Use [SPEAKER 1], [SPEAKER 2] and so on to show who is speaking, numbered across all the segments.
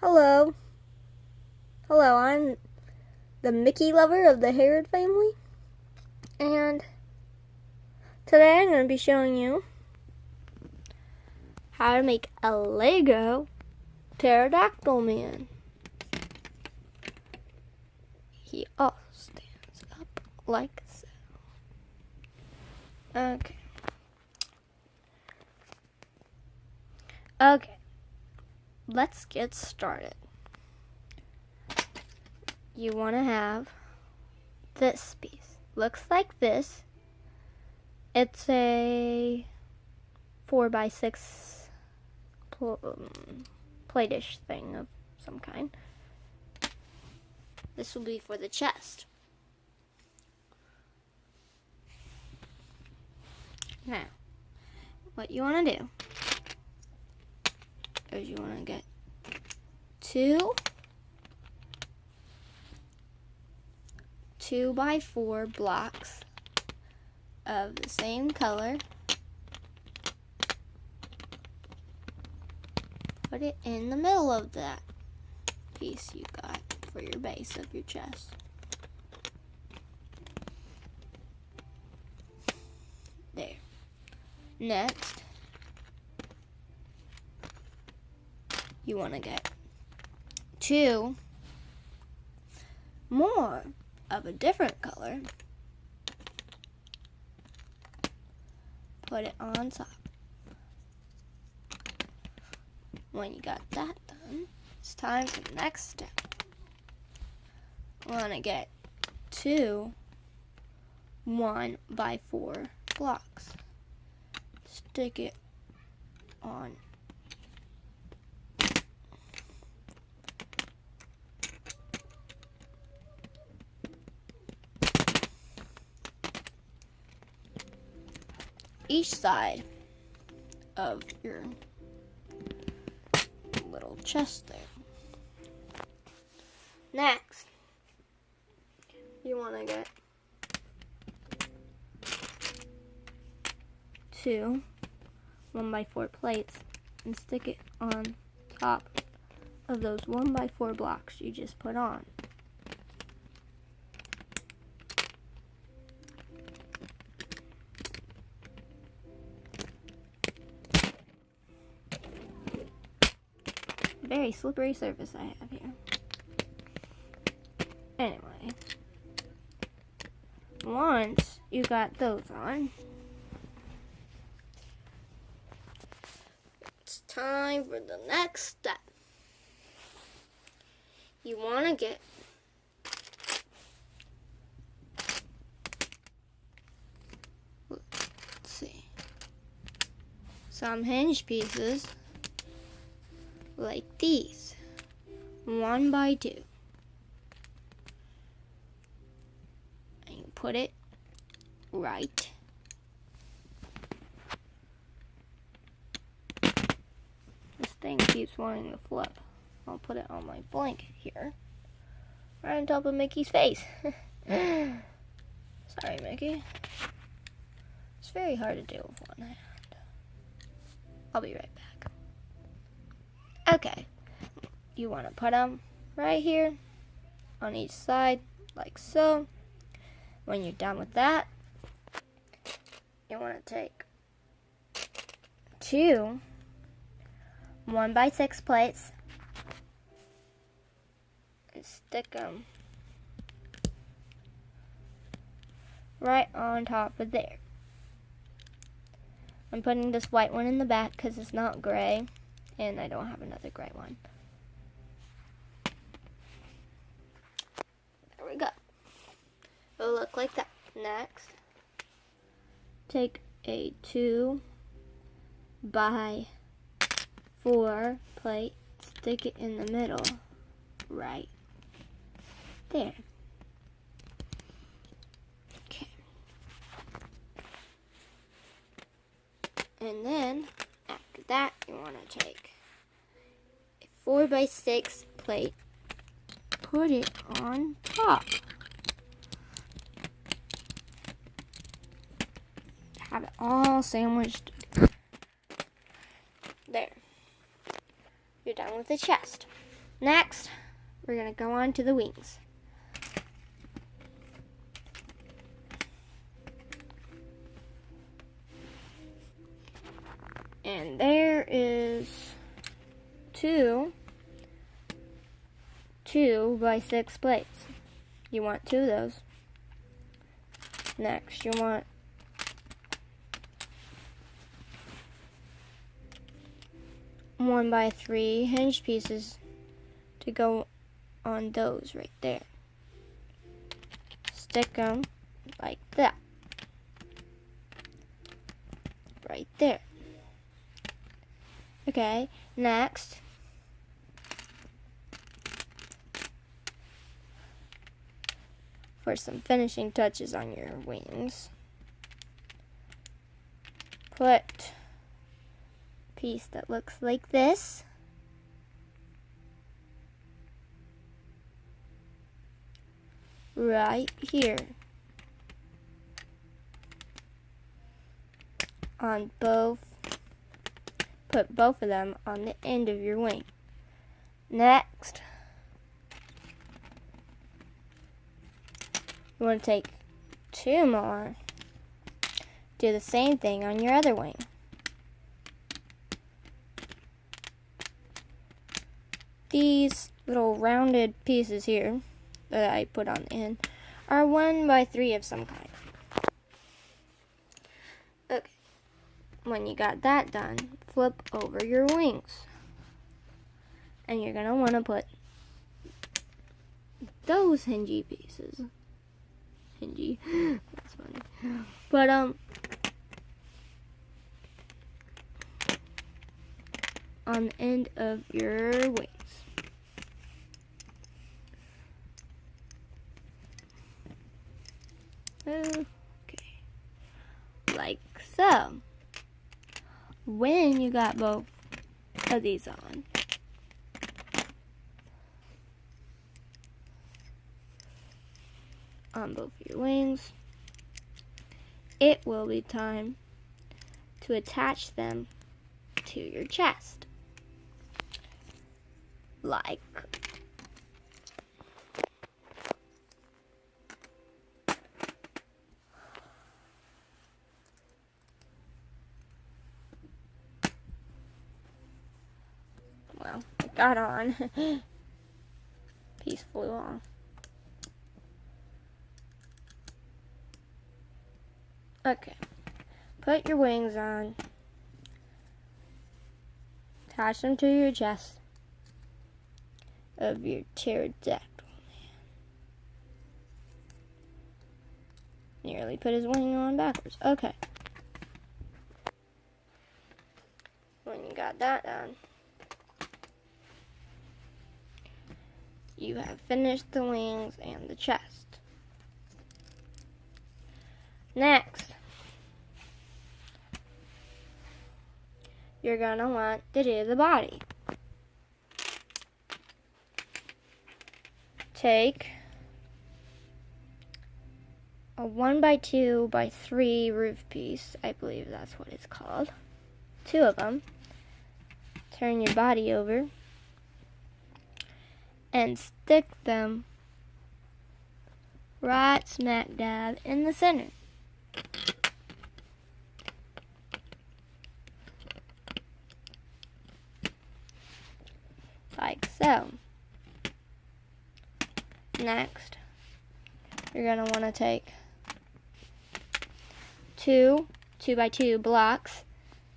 [SPEAKER 1] Hello. Hello, I'm the Mickey lover of the Herod family. And today I'm going to be showing you how to make a Lego pterodactyl man. He all stands up like so. Okay, let's get started. You want to have this piece. Looks like this. It's a 4x6 plate-ish thing of some kind. This will be for the chest. Now, what you want to do is you want to get two 2x4 blocks of the same color. Put it in the middle of that piece you got for your base of your chest. There. Next, you want to get two more of a different color. Put it on top. When you got that done, it's time for the next step. You want to get two 1x4 blocks. Stick it on each side of your little chest there. Next, you want to get two 1x4 plates and stick it on top of those 1x4 blocks you just put on. Very slippery surface I have here. Anyway, once you got those on, it's time for the next step. You want to get some hinge pieces like these, 1x2, and you put it right this thing keeps wanting to flip. I'll put it on my blanket here, right on top of Mickey's face. Sorry, Mickey. It's very hard to do with one hand. I'll be right back. Okay, you want to put them right here on each side, like so. When you're done with that, you want to take two 1x6 plates and stick them right on top of there. I'm putting this white one in the back because it's not gray, and I don't have another gray one. There we go. It'll look like that. Next, take a 2x4 plate, stick it in the middle, right there. Okay. And then, after that, you want to take a 4x6 plate, put it on top. Have it all sandwiched. There. You're done with the chest. Next, we're going to go on to the wings. And there is two 2x6 plates. You want 2 of those. Next, you want one by 3 hinge pieces to go on those right there. Stick them like that. Right there. Okay, next, for some finishing touches on your wings, put a piece that looks like this. Right here. On both. Put both of them on the end of your wing. Next, you want to take 2 more. Do the same thing on your other wing. These little rounded pieces here that I put on the end are 1 by 3 of some kind. Okay. When you got that done, flip over your wings. And you're going to want to put those hingy pieces. Hingy. That's funny. But, on the end of your wings. Okay. Like so. When you got both of these on both of your wings, it will be time to attach them to your chest. Like well, it got on. Piece flew off. Okay. Put your wings on. Attach them to your chest of your pterodactyl man. Nearly put his wing on backwards. Okay. When you got that done, you have finished the wings and the chest. Next, you're going to want to do the body. Take a 1 by 2 by 3 roof piece, I believe that's what it's called. 2 of them. Turn your body over and stick them right smack dab in the center. Like so. Next, you're going to want to take 2 by 2 blocks,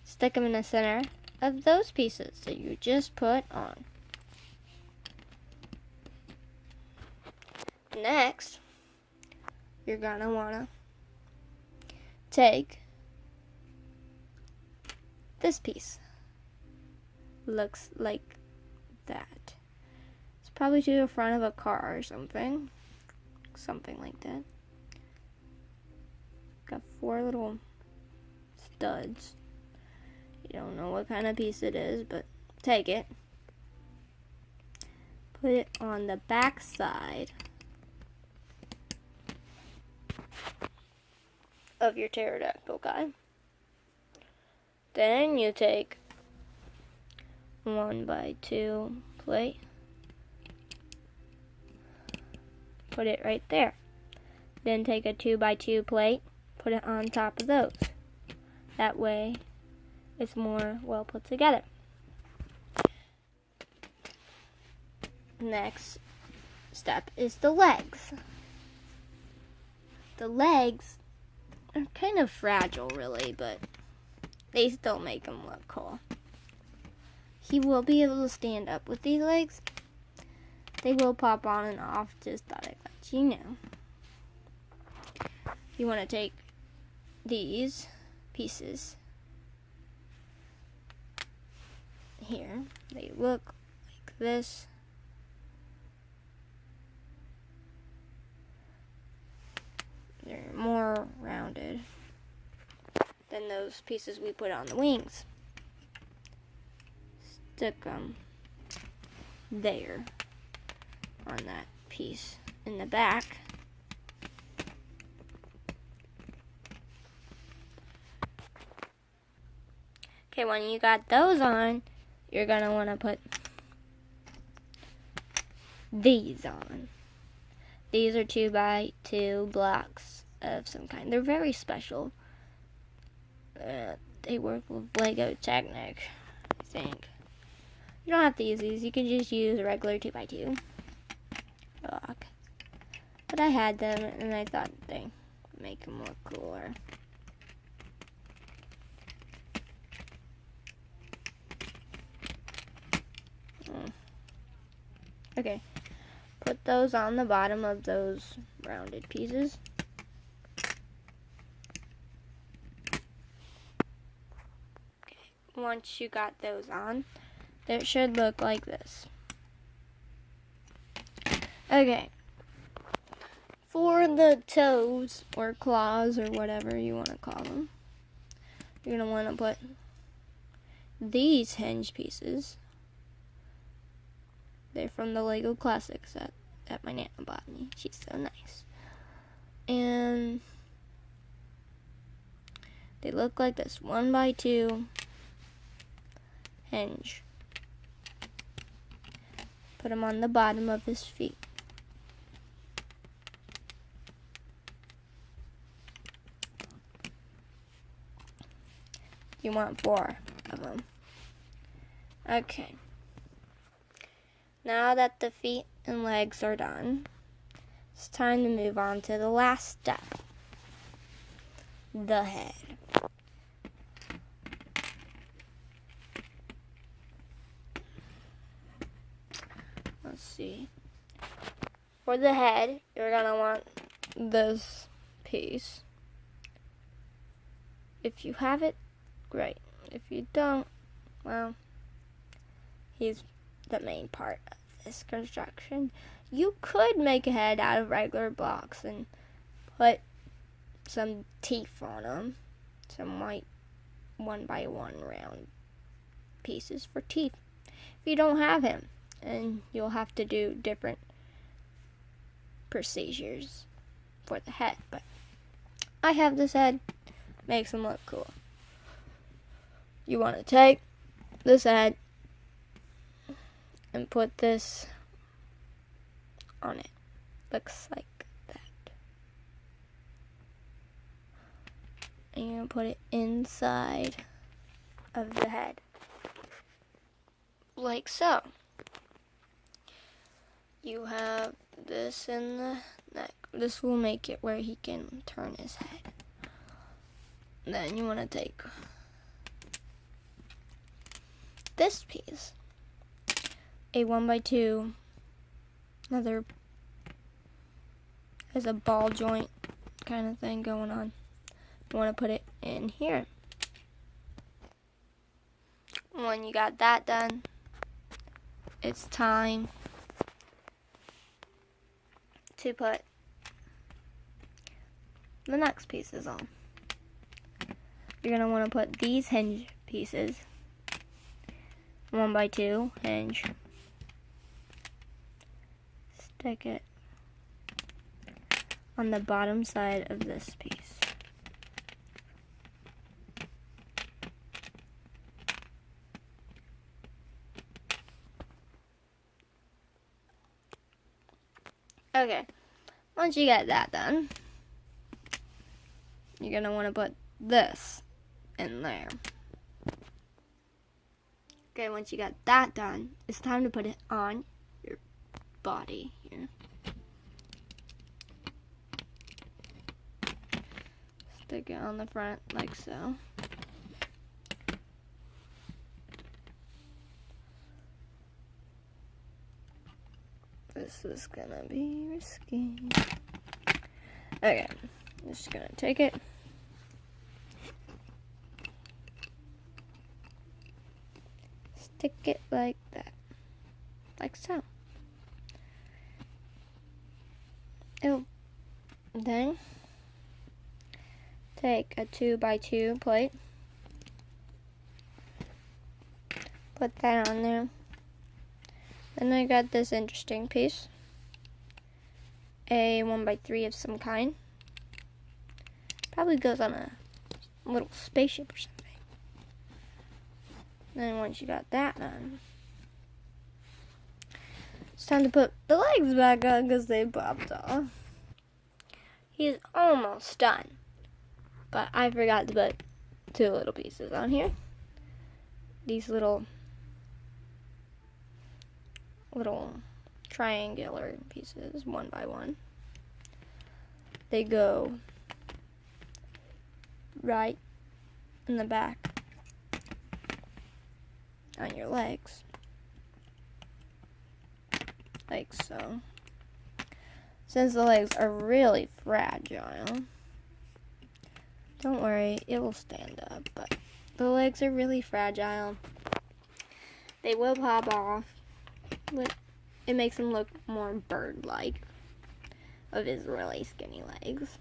[SPEAKER 1] stick them in the center of those pieces that you just put on. Next, you're going to want to take this piece. Looks like that. It's probably to the front of a car or something. Something like that. Got 4 little studs. You don't know what kind of piece it is, but take it. Put it on the back side of your pterodactyl guy. Then you take 1 by 2 plate put it right there. Then take a 2x2 plate, put it on top of those. That way it's more well put together. Next step is the legs. The legs are kind of fragile really, but they still make him look cool. He will be able to stand up with these legs. They will pop on and off, just thought I'd let you know. You want to take these pieces here. They look like this. They're more rounded than those pieces we put on the wings. Stick them there on that piece in the back. Okay, when you got those on, you're going to want to put these on. These are 2x2 blocks of some kind. They're very special. They work with Lego Technic, I think. You don't have to use these. You can just use a regular 2x2 block. But I had them, and I thought they would make them look cooler. Okay, put those on the bottom of those rounded pieces. Okay, once you got those on, it should look like this. Okay, for the toes or claws or whatever you want to call them, you're going to want to put these hinge pieces. They're from the Lego Classic set that my Nana bought me. She's so nice. And they look like this 1x2 hinge. Put them on the bottom of his feet. You want 4 of them. Okay. Now that the feet and legs are done, it's time to move on to the last step, the head. Let's see. For the head, you're going to want this piece. If you have it, great. If you don't, well, he's the main part of this construction. You could make a head out of regular blocks and put some teeth on them, some white 1x1 round pieces for teeth. If you don't have him, and you'll have to do different procedures for the head, but I have this head, makes him look cool. You want to take this head and put this on it. Looks like that. And you're going to put it inside of the head. Like so. You have this in the neck. This will make it where he can turn his head. Then you want to take this piece. A 1x2, another has a ball joint kind of thing going on. You want to put it in here. When you got that done, it's time to put the next pieces on. You're going to want to put these hinge pieces, 1x2 hinge. Stick it on the bottom side of this piece. Okay, Once you get that done, you're going to want to put this in there. Okay, once you got that done, it's time to put it on your body here. Stick it on the front like so. This is gonna be risky. Okay, I'm just gonna take it. Stick it like that. Like so. Then take a 2x2 plate. Put that on there. Then I got this interesting piece. A 1x3 of some kind. Probably goes on a little spaceship or something. Then once you got that done, it's time to put the legs back on because they popped off. He's almost done. But I forgot to put 2 little pieces on here. These little triangular pieces, 1 by 1. They go right in the back on your legs, like so. Since the legs are really fragile, don't worry, it will stand up, but the legs are really fragile. They will pop off. It makes him look more bird-like of his really skinny legs.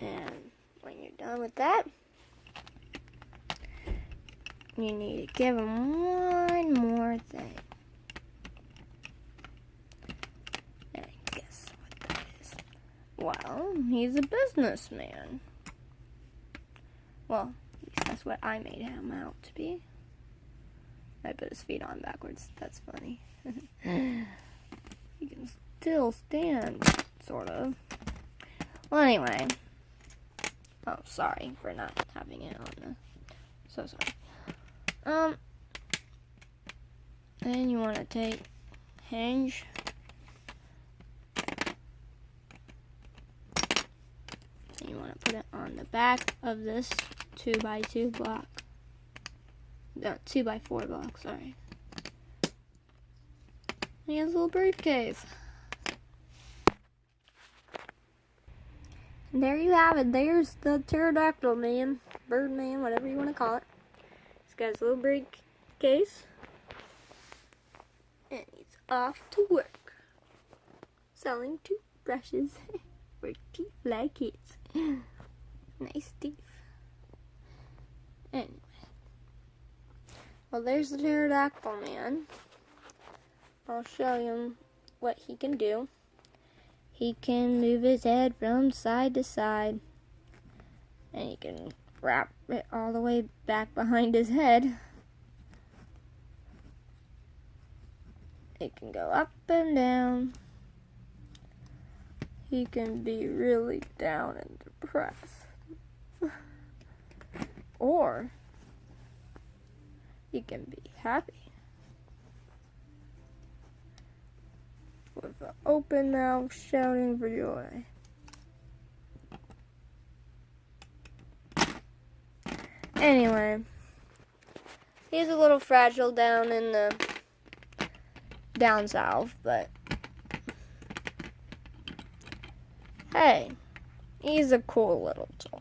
[SPEAKER 1] And when you're done with that, you need to give him one more thing. And guess what that is? Well, he's a businessman. Well, at least that's what I made him out to be. I put his feet on backwards. That's funny. He can still stand, sort of. Well, anyway. Oh, sorry for not having it on the... So sorry. Then you want to take hinge. And you want to put it on the back of this 2x2 block. No, 2x4 block, sorry. He has a little briefcase. And there you have it. There's the pterodactyl man, bird man, whatever you want to call it. He's got his little briefcase. And he's off to work. Selling toothbrushes for teeth like his. Nice teeth. Anyway. Well, there's the pterodactyl man. I'll show you what he can do. He can move his head from side to side. And he can wrap it all the way back behind his head. It can go up and down. He can be really down and depressed. Or he can be happy. With an open mouth shouting for joy. Anyway, he's a little fragile down in the down south, but hey, he's a cool little toy.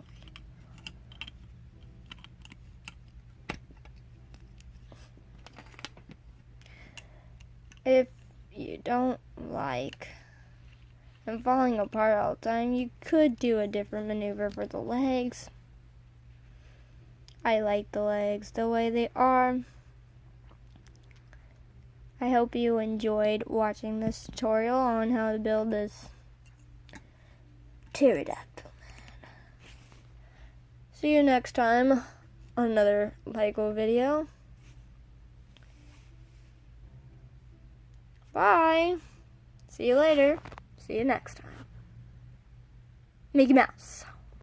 [SPEAKER 1] If you don't like him falling apart all the time, you could do a different maneuver for the legs. I like the legs the way they are. I hope you enjoyed watching this tutorial on how to build this pterodactyl man. See you next time on another Lego video. Bye. See you later. See you next time. Mickey Mouse.